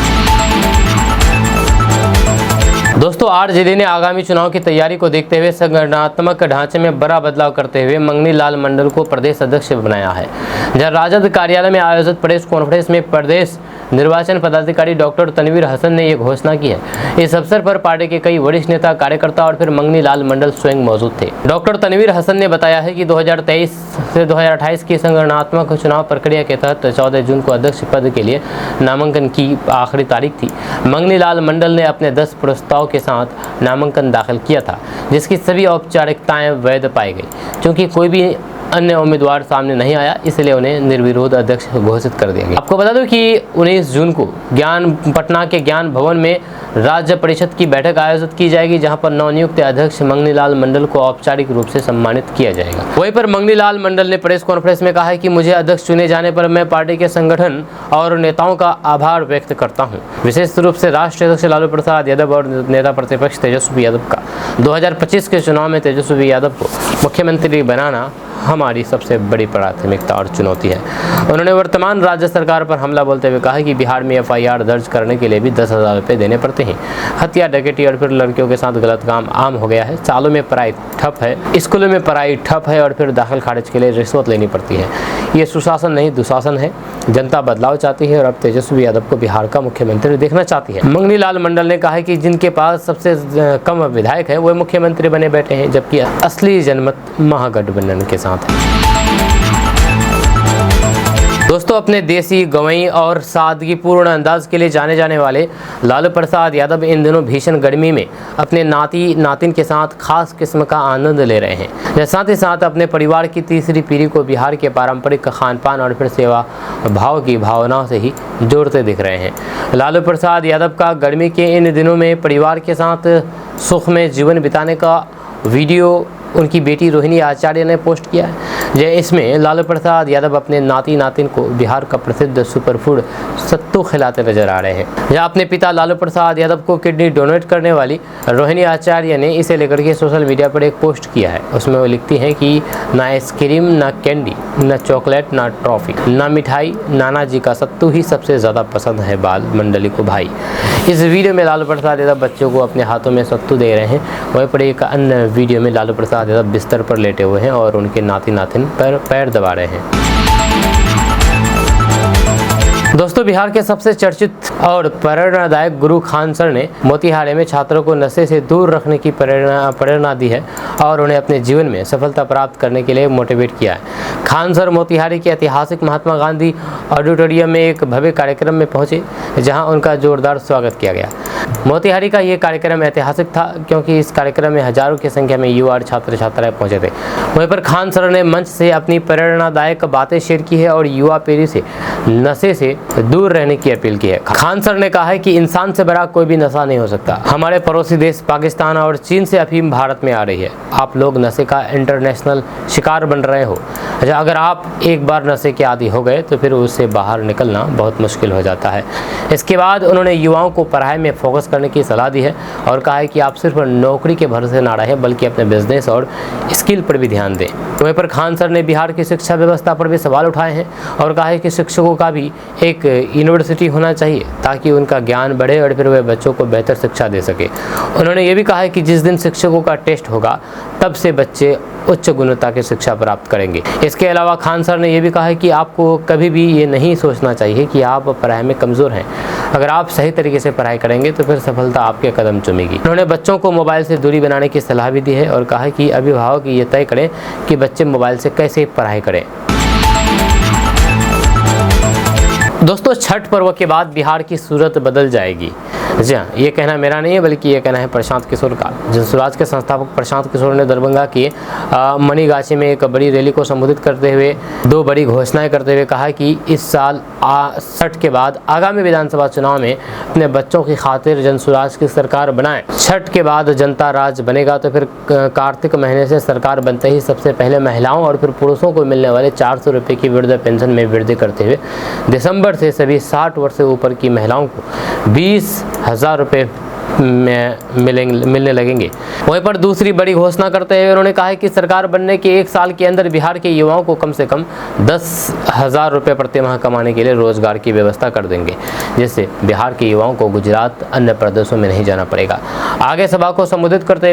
दोस्तों, आरजेडी ने आगामी चुनाव की तैयारी को देखते हुए संगठनात्मक ढांचे में बड़ा बदलाव करते हुए मंगनी लाल मंडल को प्रदेश अध्यक्ष बनाया है। जहां राजद कार्यालय में आयोजित प्रेस कॉन्फ्रेंस में प्रदेश निर्वाचन पदाधिकारी डॉक्टर तनवीर हसन ने यह घोषणा की है। इस अवसर पर पार्टी के कई वरिष्ठ नेता, कार्यकर्ता और फिर मंगनी लाल मंडल स्वयं मौजूद थे। डॉक्टर तनवीर हसन ने बताया है कि 2023 से 2028 की संगठनात्मक चुनाव प्रक्रिया के तहत 14 जून को अध्यक्ष पद के लिए नामांकन की आखिरी तारीख थी। मंगनी लाल मंडल ने अपने 10 प्रस्ताव के साथ नामांकन दाखिल किया था, जिसकी सभी औपचारिकताएं वैध पाई गई। क्योंकि कोई भी अन्य उम्मीदवार सामने नहीं आया, इसलिए उन्हें निर्विरोध अध्यक्ष घोषित कर दिया गया। आपको बता दूं कि 19 जून को पटना के ज्ञान भवन में राज्य परिषद की बैठक आयोजित की जाएगी, जहां पर नवनियुक्त अध्यक्ष मंगनी लाल मंडल को औपचारिक रूप से सम्मानित किया जाएगा। वहीं पर मंगनी लाल मंडल ने प्रेस कॉन्फ्रेंस में कहा है कि मुझे अध्यक्ष चुने जाने पर मैं पार्टी के संगठन और नेताओं का आभार व्यक्त करता हूँ, विशेष रूप से राष्ट्रीय अध्यक्ष लालू प्रसाद यादव और नेता प्रतिपक्ष तेजस्वी यादव का। 2025 के चुनाव में तेजस्वी यादव को मुख्यमंत्री बनाना हमारी सबसे बड़ी प्राथमिकता और चुनौती है। उन्होंने वर्तमान राज्य सरकार पर हमला बोलते हुए कहा कि बिहार में FIR दर्ज करने के लिए भी 10,000 रुपये देने पड़ते हैं। हत्या, डकैती और फिर लड़कियों के साथ गलत काम आम हो गया है। सालों में पढ़ाई ठप है, स्कूलों में पढ़ाई ठप है और फिर दाखिल खारिज के लिए रिश्वत लेनी पड़ती है। ये सुशासन नहीं, दुशासन है। जनता बदलाव चाहती है और अब तेजस्वी यादव को बिहार का मुख्यमंत्री देखना चाहती है। मंगनी लाल मंडल ने कहा कि जिनके पास सबसे कम विधायक है वो मुख्यमंत्री बने बैठे हैं, जबकि असली जनमत महागठबंधन के साथ है। दोस्तों, अपने देसी, गंवई और सादगीपूर्ण अंदाज के लिए जाने जाने वाले लालू प्रसाद यादव इन दिनों भीषण गर्मी में अपने नाती नातिन के साथ खास किस्म का आनंद ले रहे हैं। साथ ही साथ अपने परिवार की तीसरी पीढ़ी को बिहार के पारंपरिक खान पान और फिर सेवा भाव की भावनाओं से ही जोड़ते दिख रहे हैं। लालू प्रसाद यादव का गर्मी के इन दिनों में परिवार के साथ सुख में जीवन बिताने का वीडियो उनकी बेटी रोहिणी आचार्य ने पोस्ट किया है। इसमें लालू प्रसाद यादव अपने नाती नातिन को बिहार का प्रसिद्ध सुपरफूड सत्तू खिलाते नजर आ रहे हैं। जहाँ अपने पिता लालू प्रसाद यादव को किडनी डोनेट करने वाली रोहिणी आचार्य ने इसे लेकर के सोशल मीडिया पर एक पोस्ट किया है। उसमें वो लिखती हैं कि ना आइसक्रीम, ना कैंडी, ना चॉकलेट, ना ट्रॉफी, ना मिठाई, नाना जी का सत्तू ही सबसे ज़्यादा पसंद है बाल मंडली को भाई। इस वीडियो में लालू प्रसाद यादव बच्चों को अपने हाथों में सत्तू दे रहे हैं। वहीं पर एक अन्य वीडियो में लालू प्रसाद यादव बिस्तर पर लेटे हुए हैं और उनके नाती नातिन पर पैर दबा रहे हैं। दोस्तों, बिहार के सबसे चर्चित और प्रेरणादायक गुरु खान सर ने मोतिहारी में छात्रों को नशे से दूर रखने की प्रेरणा दी है और उन्हें अपने जीवन में सफलता प्राप्त करने के लिए मोटिवेट किया है। खान सर मोतिहारी के ऐतिहासिक महात्मा गांधी ऑडिटोरियम में एक भव्य कार्यक्रम में पहुंचे, जहां उनका जोरदार स्वागत किया गया। मोतिहारी का ये कार्यक्रम ऐतिहासिक था क्योंकि इस कार्यक्रम में हजारों की संख्या में युवा और छात्र छात्राएं पहुंचे थे। वहीं पर खान सर ने मंच से अपनी प्रेरणादायक बातें शेयर की है और युवा पीढ़ी से नशे से दूर रहने की अपील की है। खान सर ने कहा है कि इंसान से बड़ा कोई भी नशा नहीं हो सकता। हमारे पड़ोसी देश पाकिस्तान और चीन से अफीम भारत में आ रही है। आप लोग नशे का इंटरनेशनल शिकार बन रहे हो। अगर आप एक बार नशे के आदी हो गए तो फिर उससे बाहर निकलना बहुत मुश्किल हो जाता है। इसके बाद उन्होंने युवाओं को पढ़ाई में फोकस करने की सलाह दी है और कहा है कि आप सिर्फ नौकरी के भरोसे ना रहें बल्कि अपने बिजनेस और स्किल पर भी ध्यान दें। वहीं पर खान सर ने बिहार की शिक्षा व्यवस्था पर भी सवाल उठाए हैं और कहा है कि शिक्षकों का भी एक यूनिवर्सिटी होना चाहिए ताकि उनका ज्ञान बढ़े और फिर वे बच्चों को बेहतर शिक्षा दे सके। उन्होंने ये भी कहा है कि जिस दिन शिक्षकों का टेस्ट होगा तब से बच्चे उच्च गुणवत्ता की शिक्षा प्राप्त करेंगे। इसके अलावा खान सर ने यह भी कहा है कि आपको कभी भी ये नहीं सोचना चाहिए कि आप पढ़ाई में कमज़ोर हैं। अगर आप सही तरीके से पढ़ाई करेंगे तो फिर सफलता आपके कदम चूमेगी। उन्होंने बच्चों को मोबाइल से दूरी बनाने की सलाह भी दी है और कहा है कि अभिभावक ये तय करें कि बच्चे मोबाइल से कैसे पढ़ाई करें। दोस्तों, छठ पर्व के बाद बिहार की सूरत बदल जाएगी। जी हाँ, ये कहना मेरा नहीं है बल्कि ये कहना है प्रशांत किशोर का। जनसुराज के संस्थापक प्रशांत किशोर ने दरभंगा की मणिगाछी में एक बड़ी रैली को संबोधित करते हुए दो बड़ी घोषणाएं करते हुए कहा कि इस साल 60 के बाद आगामी विधानसभा चुनाव में अपने बच्चों की खातिर जनसुराज की सरकार बनाएं। छठ के बाद जनता राज बनेगा तो फिर कार्तिक महीने से सरकार बनते ही सबसे पहले महिलाओं और फिर पुरुषों को मिलने वाले 400 रुपये की वृद्ध पेंशन में वृद्धि करते हुए दिसंबर से सभी 60 वर्ष से ऊपर की महिलाओं को 20,000 रुपये मिलने लगेंगे। वहीं पर दूसरी बड़ी घोषणा करते हुए उन्होंने कहा है कि सरकार बनने के 1 साल के अंदर बिहार के युवाओं को कम से कम 10,000 रुपये प्रति माह कमाने के लिए रोजगार की व्यवस्था कर देंगे, जिससे बिहार के युवाओं को गुजरात अन्य प्रदेशों में नहीं जाना पड़ेगा। आगे सभा को संबोधित करते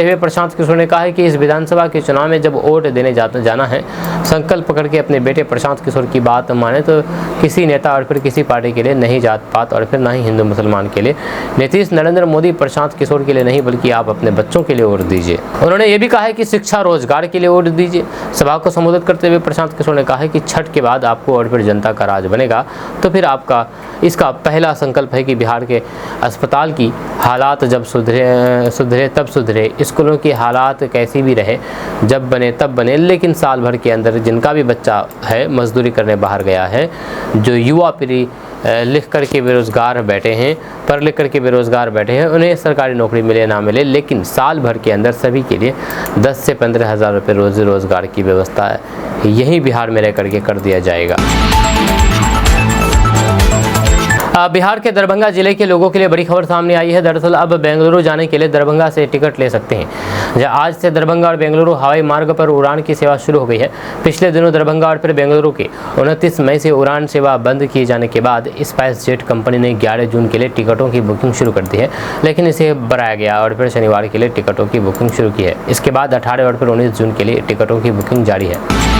हुए प्रशांत किशोर ने कहा है कि इस विधानसभा के चुनाव में जब वोट देने जाना है, संकल्प पकड़ के अपने बेटे प्रशांत किशोर की बात माने तो किसी नेता और फिर किसी पार्टी के लिए नहीं, जात पात और फिर ना ही हिंदू मुसलमान के लिए, नीतीश नरेंद्र मोदी प्रशांत किशोर के लिए नहीं बल्कि आप अपने बच्चों के लिए वोट दीजिए। उन्होंने ये भी कहा है कि शिक्षा रोजगार के लिए वोट दीजिए। सभा को संबोधित करते हुए प्रशांत किशोर ने कहा है कि छठ के बाद आपको और फिर जनता का राज बनेगा तो फिर आपका इसका पहला संकल्प है कि बिहार के अस्पताल की हालात जब सुधरे तब सुधरे, स्कूलों की हालात कैसी भी रहे जब बने तब बने, लेकिन साल भर के अंदर जिनका भी बच्चा है मजदूरी करने बाहर गया है, जो युवा पीढ़ी लिख कर के बेरोज़गार बैठे हैं, पढ़ लिख कर के बेरोज़गार बैठे हैं, उन्हें सरकारी नौकरी मिले ना मिले, लेकिन साल भर के अंदर सभी के लिए 10 से 15,000 रुपये रोज़गार की व्यवस्था यहीं बिहार में रह करके कर दिया जाएगा। बिहार के दरभंगा जिले के लोगों के लिए बड़ी खबर सामने आई है। दरअसल अब बेंगलुरु जाने के लिए दरभंगा से टिकट ले सकते हैं। आज से दरभंगा और बेंगलुरु हवाई मार्ग पर उड़ान की सेवा शुरू हो गई है। पिछले दिनों दरभंगा और फिर बेंगलुरु के 29 मई से उड़ान सेवा बंद किए जाने के बाद स्पाइस जेट कंपनी ने 11 जून के लिए टिकटों की बुकिंग शुरू कर दी है, लेकिन इसे बढ़ाया गया और फिर शनिवार के लिए टिकटों की बुकिंग शुरू की है। इसके बाद 18 और फिर 19 जून के लिए टिकटों की बुकिंग जारी है।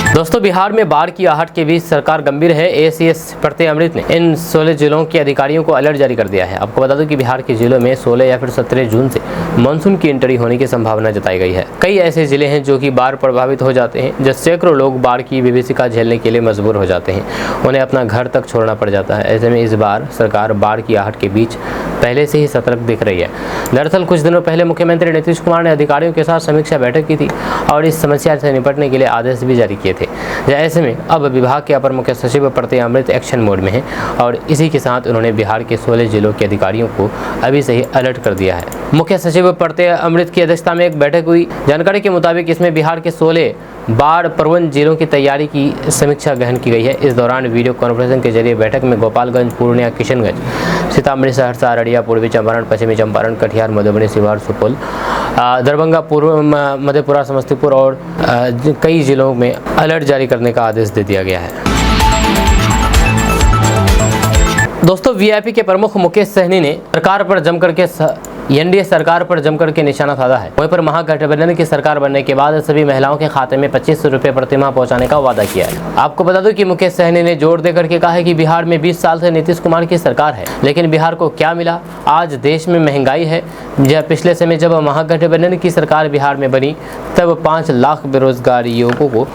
दोस्तों, बिहार में बाढ़ की आहट के बीच सरकार गंभीर है। एसीएस प्रत्यय अमृत ने इन 16 जिलों के अधिकारियों को अलर्ट जारी कर दिया है। आपको बता दूं कि बिहार के जिलों में 16 या फिर 17 जून से मानसून की एंट्री होने की संभावना जताई गई है। कई ऐसे जिले हैं जो कि बाढ़ प्रभावित हो जाते हैं, जब सैकड़ों लोग बाढ़ की विभीषिका झेलने के लिए मजबूर हो जाते हैं, उन्हें अपना घर तक छोड़ना पड़ जाता है। ऐसे में इस बार सरकार बाढ़ की आहट के बीच पहले से ही सतर्क दिख रही है। दरअसल कुछ दिनों पहले मुख्यमंत्री नीतीश कुमार ने अधिकारियों के साथ समीक्षा बैठक की थी और इस समस्या से निपटने के लिए आदेश भी जारी किए थे। ऐसे में अब विभाग के अपर मुख्य सचिव प्रत्यय अमृत एक्शन मोड में है और इसी के साथ उन्होंने बिहार के 16 जिलों के अधिकारियों को अभी से ही अलर्ट कर दिया है। मुख्य सचिव प्रत्यय अमृत की अध्यक्षता में एक बैठक हुई। जानकारी के मुताबिक इसमें बिहार के 16 बाढ़ प्रवण जिलों की तैयारी की समीक्षा गहन की गई है। इस दौरान वीडियो कॉन्फ्रेंसिंग के जरिए बैठक में गोपालगंज, पूर्णिया, किशनगंज, सीतामढ़ी, सहरसा, अररिया, पूर्वी चंपारण, पश्चिमी चंपारण, कटिहार, मधुबनी, शिवहर, सुपौल, दरभंगा, पूर्व मधेपुरा, समस्तीपुर और कई जिलों में अलर्ट जारी करने का आदेश दे दिया गया है। दोस्तों, वीआईपी के प्रमुख मुकेश सहनी ने सरकार पर जमकर के एनडीए सरकार पर जमकर के निशाना साधा है। वहीं पर महागठबंधन की सरकार बनने के बाद सभी महिलाओं के खाते में 25 रुपये प्रति माह पहुंचाने का वादा किया है। आपको बता दूं कि मुकेश सहनी ने जोर देकर के कहा है कि बिहार में 20 साल से नीतीश कुमार की सरकार है, लेकिन बिहार को क्या मिला? आज देश में महंगाई है। जब पिछले समय जब महागठबंधन की सरकार बिहार में बनी तब 5 लाख बेरोजगार युवकों को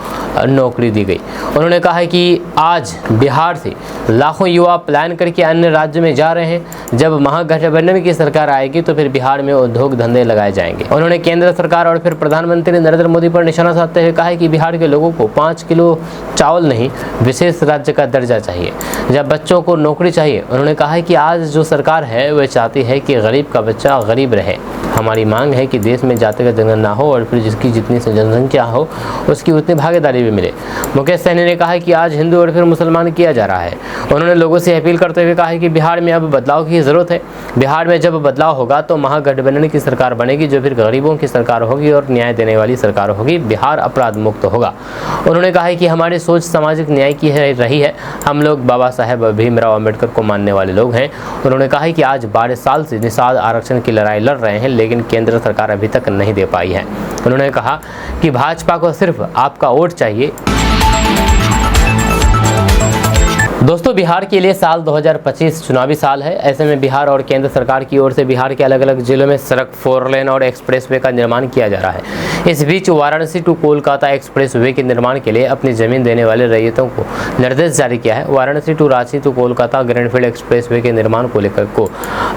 नौकरी दी गई। उन्होंने कहा है कि आज बिहार से लाखों युवा पलायन करके अन्य राज्यों में जा रहे हैं। जब महागठबंधन की सरकार आएगी तो फिर बिहार में उद्योग धंधे लगाए जाएंगे। उन्होंने केंद्र सरकार और फिर प्रधानमंत्री नरेंद्र मोदी पर निशाना साधते हुए कहा है कि बिहार के लोगों को 5 किलो चावल नहीं, विशेष राज्य का दर्जा चाहिए। जब बच्चों को नौकरी चाहिए, उन्होंने कहा है कि आज जो सरकार है वह चाहती है कि गरीब का बच्चा गरीब रहे। हमारी मांग है कि देश में जातिगत जनगणना हो और फिर जिसकी जितनी जनसंख्या हो उसकी उतनी भागीदारी भी मिले। मुकेश सहनी ने कहा है कि आज हिंदू और फिर मुसलमान किया जा रहा है। उन्होंने लोगों से अपील करते हुए कहा है कि बिहार में अब बदलाव की ज़रूरत है। बिहार में जब बदलाव होगा तो महागठबंधन की सरकार बनेगी, जो फिर गरीबों की सरकार होगी और न्याय देने वाली सरकार होगी। बिहार अपराध मुक्त होगा। उन्होंने कहा है कि हमारी सोच सामाजिक न्याय की रही है। हम लोग बाबा साहेब भीमराव अम्बेडकर को मानने वाले लोग हैं। उन्होंने कहा है कि आज 12 साल से निषाद आरक्षण की लड़ाई लड़ रहे हैं, लेकिन केंद्र सरकार अभी तक नहीं दे पाई है। उन्होंने कहा कि भाजपा को सिर्फ आपका वोट चाहिए। दोस्तों, बिहार के लिए साल 2025 चुनावी साल है। ऐसे में बिहार और केंद्र सरकार की ओर से बिहार के अलग अलग जिलों में सड़क, 4 लेन और एक्सप्रेसवे का निर्माण किया जा रहा है। इस बीच वाराणसी टू कोलकाता एक्सप्रेसवे के निर्माण के लिए अपनी जमीन देने वाले रैयतों को निर्देश जारी किया है। Varanasi to Ranchi to Kolkata greenfield expressway के निर्माण को लेकर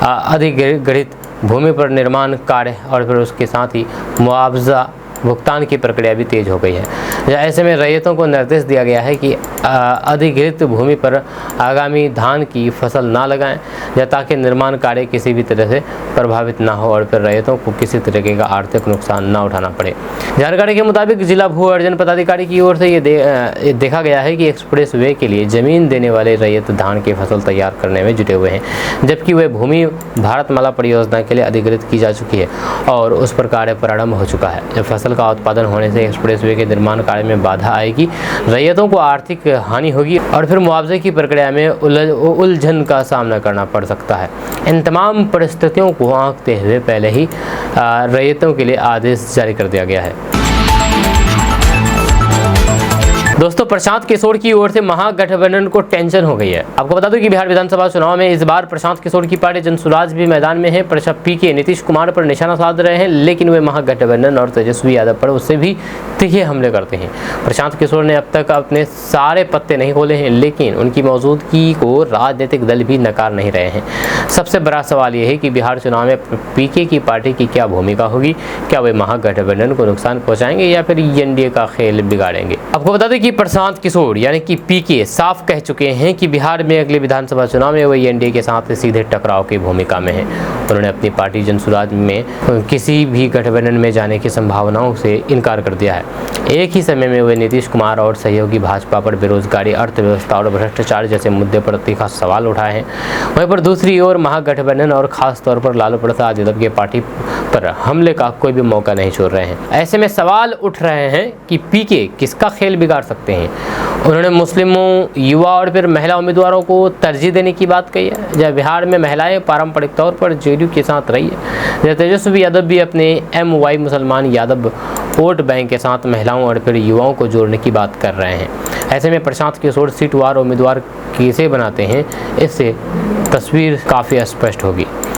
अधिग्रहित भूमि पर निर्माण कार्य और फिर उसके साथ ही मुआवजा भुगतान की प्रक्रिया भी तेज हो गई है। ऐसे में रैयतों को निर्देश दिया गया है कि अधिग्रहित भूमि पर आगामी धान की फसल ना लगाएं, या ताकि निर्माण कार्य किसी भी तरह से प्रभावित ना हो और फिर रैयतों को किसी तरीके का आर्थिक नुकसान ना उठाना पड़े। जानकारी के मुताबिक जिला भू अर्जन पदाधिकारी की ओर से ये देखा गया है कि एक्सप्रेस वे के लिए जमीन देने वाले रैयत धान की फसल तैयार करने में जुटे हुए हैं, जबकि वह भूमि भारतमाला परियोजना के लिए अधिग्रहित की जा चुकी है और उस पर कार्य प्रारंभ हो चुका है। जब फसल का उत्पादन होने से एक्सप्रेसवे के निर्माण कार्य में बाधा आएगी, रैयतों को आर्थिक हानि होगी और फिर मुआवजे की प्रक्रिया में उलझन का सामना करना पड़ सकता है। इन तमाम परिस्थितियों को आंकते हुए पहले ही रैयतों के लिए आदेश जारी कर दिया गया है। दोस्तों, प्रशांत किशोर की ओर से महागठबंधन को टेंशन हो गई है। आपको बता दूं कि बिहार विधानसभा चुनाव में इस बार प्रशांत किशोर की पार्टी जनसुराज भी मैदान में है। पीके नीतीश कुमार पर निशाना साध रहे हैं, लेकिन वे महागठबंधन और तेजस्वी यादव पर उससे भी तीखे हमले करते हैं। प्रशांत किशोर ने अब तक अपने सारे पत्ते नहीं खोले हैं, लेकिन उनकी मौजूदगी को राजनीतिक दल भी नकार नहीं रहे हैं। सबसे बड़ा सवाल यह है कि बिहार चुनाव में पीके की पार्टी की क्या भूमिका होगी। क्या वे महागठबंधन को नुकसान पहुंचाएंगे या फिर एनडीए का खेल बिगाड़ेंगे। आपको बता दें कि प्रशांत किशोर यानी कि पीके साफ कह चुके हैं कि बिहार में अगले विधानसभा चुनाव में वे एनडीए के साथ सीधे टकराव की भूमिका में हैं। उन्होंने अपनी पार्टी जनसुराज में किसी भी गठबंधन में जाने की संभावनाओं से इनकार कर दिया है। एक ही समय में वे नीतीश कुमार और सहयोगी भाजपा पर बेरोजगारी, अर्थव्यवस्था और भ्रष्टाचार जैसे मुद्दे पर तीखा सवाल उठाए हैं। वहीं पर दूसरी ओर महागठबंधन और खास तौर पर लालू प्रसाद यादव की पार्टी पर हमले का कोई भी मौका नहीं छोड़ रहे हैं। ऐसे में सवाल उठ रहे हैं कि पीके किसका खेल बिगाड़ सकते हैं। उन्होंने मुस्लिमों, युवा और फिर महिला उम्मीदवारों को तरजीह देने की बात कही है। जब बिहार में महिलाएं पारंपरिक तौर पर जेडीयू के साथ रही है, तेजस्वी यादव भी अपने MY मुसलमान यादव वोट बैंक के साथ महिलाओं और फिर युवाओं को जोड़ने की बात कर रहे हैं। ऐसे में प्रशांत किशोर सीटवार उम्मीदवार किसे बनाते हैं, इससे तस्वीर काफ़ी स्पष्ट होगी।